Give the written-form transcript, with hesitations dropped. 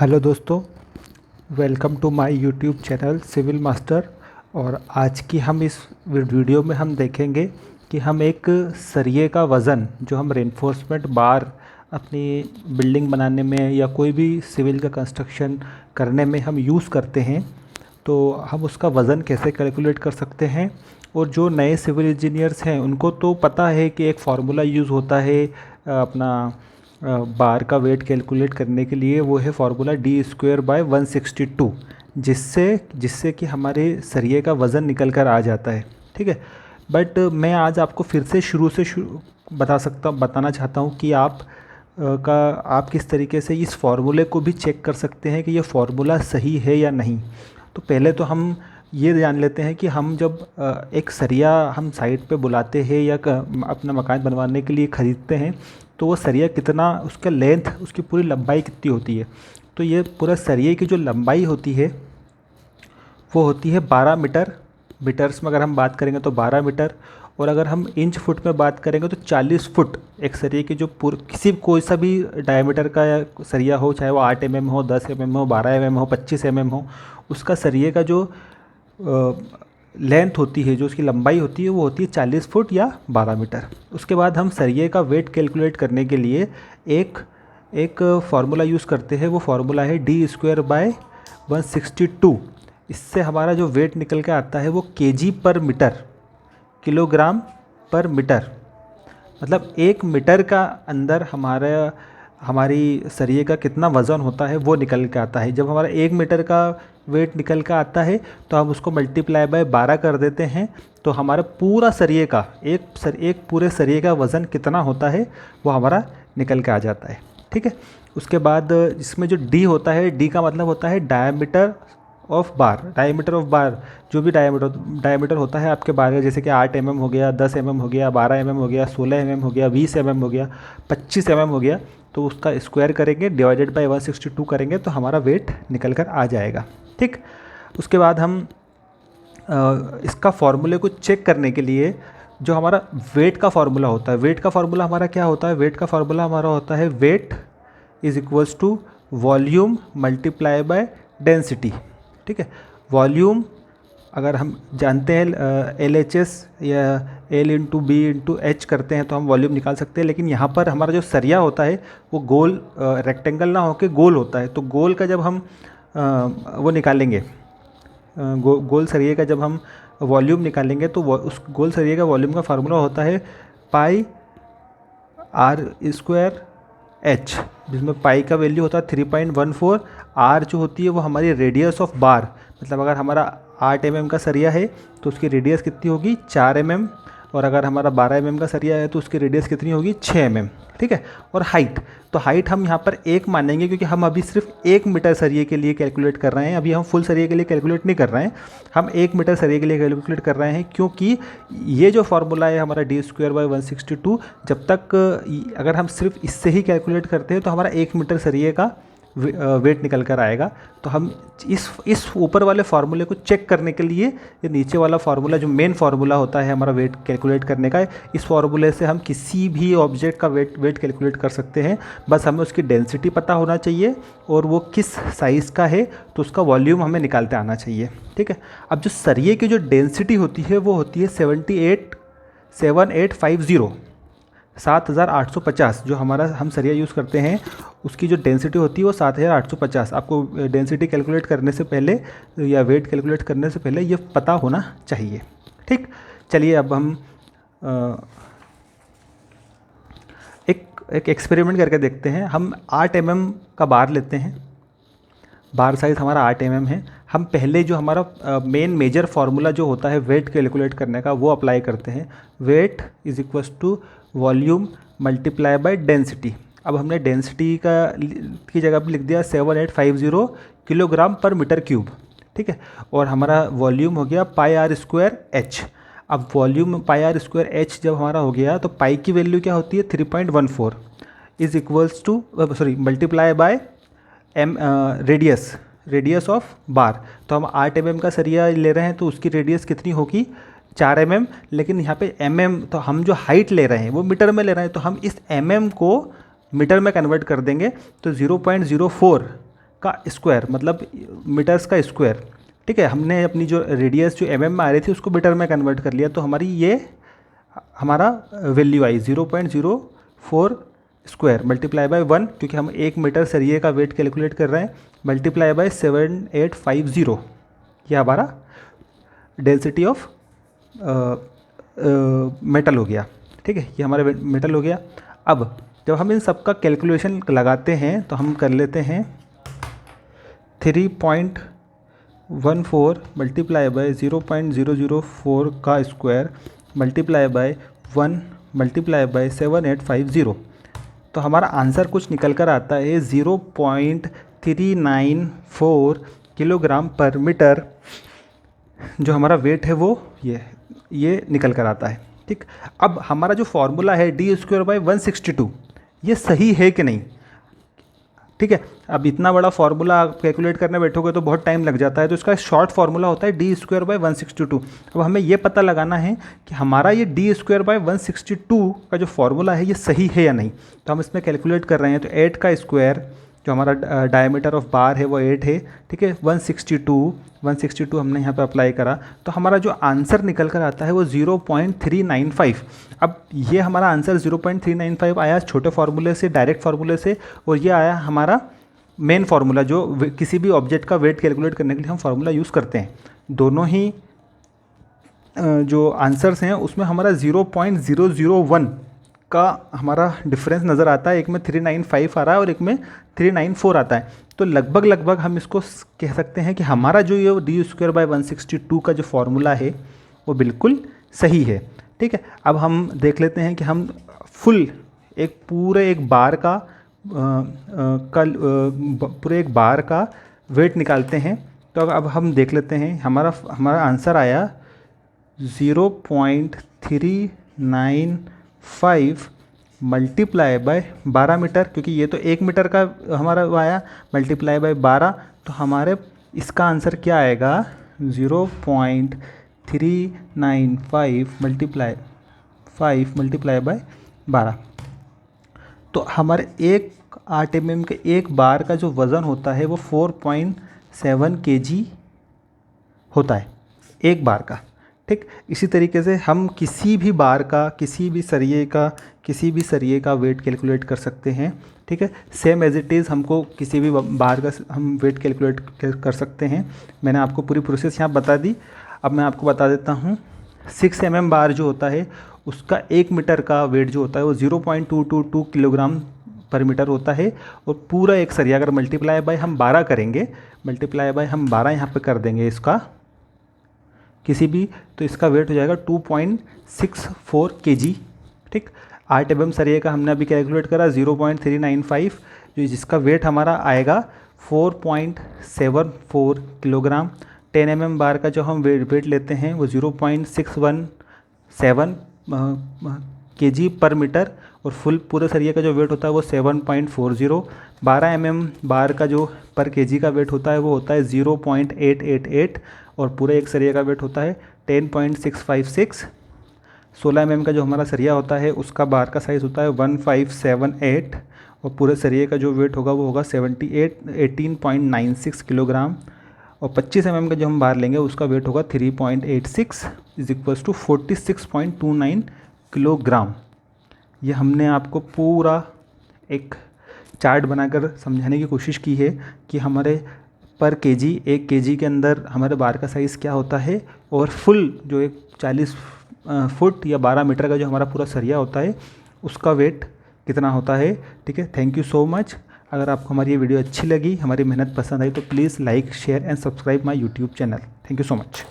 Hello दोस्तों, welcome to my YouTube channel civil master. और आज की हम इस वीडियो में हम देखेंगे कि हम एक सरिये का वज़न जो हम रेनफोर्समेंट बार अपनी बिल्डिंग बनाने में या कोई भी सिविल का कंस्ट्रक्शन करने में हम यूज़ करते हैं, तो हम उसका वज़न कैसे कैलकुलेट कर सकते हैं। और जो नए सिविल इंजीनियर्स हैं उनको तो पता है कि एक फार्मूला यूज़ होता है अपना बार का वेट कैलकुलेट करने के लिए, वो है फार्मूला D²/162, जिससे कि हमारे सरिये का वज़न निकल कर आ जाता है। ठीक है, बट मैं आज आपको फिर से शुरू से बताना चाहता हूँ कि आप किस तरीके से इस फार्मूले को भी चेक कर सकते हैं कि ये फार्मूला सही है या नहीं। तो पहले तो हम ये जान लेते हैं कि हम जब एक सरिया हम साइट पे बुलाते हैं या अपना मकान बनवाने के लिए ख़रीदते हैं, तो वो सरिया कितना, उसका लेंथ, उसकी पूरी लंबाई कितनी होती है। तो ये पूरा सरिये की जो लंबाई होती है वो होती है 12 मीटर। मीटर्स में अगर हम बात करेंगे तो 12 मीटर, और अगर हम इंच फुट में बात करेंगे तो 40 फुट एक सरिये की जो कोई सा भी डायमीटर का सरिया हो, चाहे वो 8 mm हो, 10 mm हो, 12 mm हो, 25 mm हो, उसका सरिये का जो लेंथ होती है, जो उसकी लंबाई होती है, वो होती है 40 फुट या 12 मीटर। उसके बाद हम सरिये का वेट कैलकुलेट करने के लिए एक फार्मूला यूज़ करते हैं। वो फार्मूला है D²/162। इससे हमारा जो वेट निकल के आता है वो kg पर मीटर, किलोग्राम पर मीटर, मतलब 1 मीटर का अंदर हमारी सरिये का कितना वज़न होता है वो निकल के आता है। जब हमारा 1 मीटर का वेट निकल के आता है तो हम उसको मल्टीप्लाई बाय 12 कर देते हैं, तो हमारा पूरा सरिये का एक पूरे सरिये का वज़न कितना होता है वो हमारा निकल के आ जाता है। ठीक है, उसके बाद इसमें जो D होता है, D का मतलब होता है diameter of bar. Diameter of बार, जो भी डायमीटर होता है आपके बार का, जैसे कि 8 mm हो गया, 10 mm हो गया, 12 mm हो गया, 16 mm हो गया, 20 mm हो गया, 25 mm हो गया, तो उसका स्क्वायर करेंगे, डिवाइडेड बाय 162 करेंगे, तो हमारा वेट निकल कर आ जाएगा। ठीक, उसके बाद हम इसका फार्मूले को चेक करने के लिए जो हमारा वेट का फार्मूला होता है, वेट का फार्मूला हमारा क्या होता है, वेट का फार्मूला हमारा होता है weight is equals to volume multiply by density. ठीक है, वॉल्यूम अगर हम जानते हैं LHS या L/B/H करते हैं तो हम वॉल्यूम निकाल सकते हैं, लेकिन यहाँ पर हमारा जो सरिया होता है वो गोल रेक्टेंगल ना होकर गोल होता है। तो गोल का जब हम वो निकालेंगे, गोल सरिये का जब हम वॉल्यूम निकालेंगे, तो उस गोल सरिये का वॉल्यूम का फार्मूला होता है πr²H, जिसमें पाई का वैल्यू होता है 3.14। आर जो होती है वो हमारी रेडियस ऑफ बार, मतलब अगर हमारा 8 mm का सरिया है तो उसकी रेडियस कितनी होगी 4 mm, और अगर हमारा 12 mm का सरिया है तो उसकी रेडियस कितनी होगी 6 mm। ठीक है, और हाइट, तो हाइट हम यहाँ पर 1 मानेंगे क्योंकि हम अभी सिर्फ 1 मीटर सरिये के लिए कैलकुलेट कर रहे हैं। अभी हम फुल सरिये के लिए कैलकुलेट नहीं कर रहे हैं, हम 1 मीटर सरिये के लिए कैलकुलेट कर रहे हैं, क्योंकि ये जो फार्मूला है हमारा D²/162, जब तक अगर हम सिर्फ इससे ही कैलकुलेट करते हैं तो हमारा 1 मीटर सरिये का वेट निकल कर आएगा। तो हम इस ऊपर वाले फार्मूले को चेक करने के लिए ये नीचे वाला फार्मूला, जो मेन फार्मूला होता है हमारा वेट कैलकुलेट करने का, इस फार्मूले से हम किसी भी ऑब्जेक्ट का वेट कैलकुलेट कर सकते हैं। बस हमें उसकी डेंसिटी पता होना चाहिए और वो किस साइज़ का है, तो उसका वॉल्यूम हमें निकालते आना चाहिए। ठीक है, अब जो सरिये की जो डेंसिटी होती है वो होती है 7850, जो हम सरिया यूज़ करते हैं उसकी जो डेंसिटी होती है वो 7850। आपको डेंसिटी कैलकुलेट करने से पहले या वेट कैलकुलेट करने से पहले ये पता होना चाहिए। ठीक, चलिए अब हम एक एक्सपेरिमेंट करके देखते हैं। हम 8 mm का बार लेते हैं, बार साइज़ हमारा 8 mm है। हम पहले जो हमारा मेजर फार्मूला जो होता है वेट कैलकुलेट करने का वो अप्लाई करते हैं। Weight is equals to volume multiply by density. अब हमने डेंसिटी की जगह पे लिख दिया 7850 किलोग्राम पर मीटर क्यूब। ठीक है, और हमारा वॉल्यूम हो गया πr²H। अब वॉल्यूम πr²H जब हमारा हो गया तो पाई की वैल्यू क्या होती है 3.14 is equals to multiply by radius of बार। तो हम 8 mm का सरिया ले रहे हैं तो उसकी रेडियस कितनी होगी 4 mm, लेकिन यहाँ पे mm, तो हम जो हाइट ले रहे हैं वो मीटर में ले रहे हैं, तो हम इस mm को मीटर में कन्वर्ट कर देंगे। तो 0.04 का स्क्वायर, मतलब मीटर्स का स्क्वायर। ठीक है, हमने अपनी जो रेडियस जो mm में आ रही थी उसको मीटर में कन्वर्ट कर लिया, तो हमारी ये हमारा value I 0.04 square multiply by 1, क्योंकि हम 1 मीटर सरिये का वेट कैलकुलेट कर रहे हैं, मल्टीप्लाई बाय 7850, ये हमारा डेंसिटी ऑफ मेटल हो गया। ठीक है, ये हमारा मेटल हो गया। अब जब हम इन सब का कैलकुलेशन लगाते हैं तो हम कर लेते हैं 3.14 मल्टीप्लाई बाय 0.004 का square multiply by 1 multiply by 7850, तो हमारा आंसर कुछ निकल कर आता है 0.394 किलोग्राम पर मीटर। जो हमारा वेट है वो ये निकल कर आता है। ठीक, अब हमारा जो फॉर्मूला है d²/162, ये सही है कि नहीं? ठीक है, अब इतना बड़ा फार्मूला आप कैलकुलेट करने बैठोगे तो बहुत टाइम लग जाता है, तो इसका शॉर्ट फार्मूला होता है d²/162। अब हमें ये पता लगाना है कि हमारा ये d²/162 का जो फार्मूला है ये सही है या नहीं। तो हम इसमें कैलकुलेट कर रहे हैं, तो 8 का स्क्वायर, जो हमारा डायमीटर ऑफ बार है वो 8 है। ठीक है, 162 हमने यहाँ पे अप्लाई करा, तो हमारा जो आंसर निकल कर आता है वो 0.395। अब ये हमारा आंसर 0.395 आया छोटे फार्मूले से, डायरेक्ट फार्मूले से, और ये आया हमारा मेन फार्मूला जो किसी भी ऑब्जेक्ट का वेट कैलकुलेट करने के लिए हम फार्मूला यूज़ करते हैं। दोनों ही जो आंसर्स हैं उसमें हमारा 0.001 का हमारा डिफरेंस नज़र आता है। एक में 395 आ रहा है और एक में 394 आता है, तो लगभग हम इसको कह सकते हैं कि हमारा जो ये d²/162 का जो फार्मूला है वो बिल्कुल सही है। ठीक है, अब हम देख लेते हैं कि हम फुल पूरे एक बार का वेट निकालते हैं। तो अब हम देख लेते हैं, हमारा आंसर आया 0.395 मल्टीप्लाई बाय 12 मीटर, क्योंकि ये तो 1 मीटर का हमारा आया, मल्टीप्लाई बाय 12, तो हमारे इसका आंसर क्या आएगा 0.395 मल्टीप्लाई बाय 12। तो हमारे 8 mm के एक बार का जो वज़न होता है वो 4.7 kg होता है एक बार का। ठीक, इसी तरीके से हम किसी भी बार का, किसी भी सरिये का वेट कैलकुलेट कर सकते हैं। ठीक है, सेम एज इट इज़ हमको किसी भी बार का हम वेट कैलकुलेट कर सकते हैं। मैंने आपको पूरी प्रोसेस यहाँ बता दी। अब मैं आपको बता देता हूँ, 6 mm बार जो होता है उसका 1 मीटर का वेट जो होता है वो 0.222 किलोग्राम पर मीटर होता है। और पूरा एक सरिया अगर मल्टीप्लाई बाय हम 12 करेंगे, यहाँ पे कर देंगे इसका किसी भी, तो इसका वेट हो जाएगा 2.64 kg। ठीक, 8 mm सरिये का हमने अभी कैलकुलेट करा 0.395, जो जिसका वेट हमारा आएगा 4.74 किलोग्राम। 10 mm बार का जो हम वेट लेते हैं वो 0.617 kg पर मीटर, और फुल पूरे सरिये का जो वेट होता है वो 7.40। 12 mm बार का जो पर केजी का वेट होता है वो होता है 0.888, और पूरे एक सरिये का वेट होता है 10.656। 16 mm का जो हमारा सरिया होता है उसका बार का साइज़ होता है 1578, और पूरे सरिये का जो वेट होगा वो होगा 18.96 किलोग्राम। और 25 mm का जो हम बार लेंगे उसका वेट होगा 3.86 = 46.29 किलोग्राम। ये हमने आपको पूरा एक चार्ट बनाकर समझाने की कोशिश की है कि हमारे पर केजी, 1 केजी के अंदर हमारे बार का साइज़ क्या होता है, और फुल जो एक 40 फुट या 12 मीटर का जो हमारा पूरा सरिया होता है उसका वेट कितना होता है। ठीक है, थैंक यू सो मच। अगर आपको हमारी ये वीडियो अच्छी लगी, हमारी मेहनत पसंद आई, तो please like, share and subscribe my YouTube channel. Thank you so much.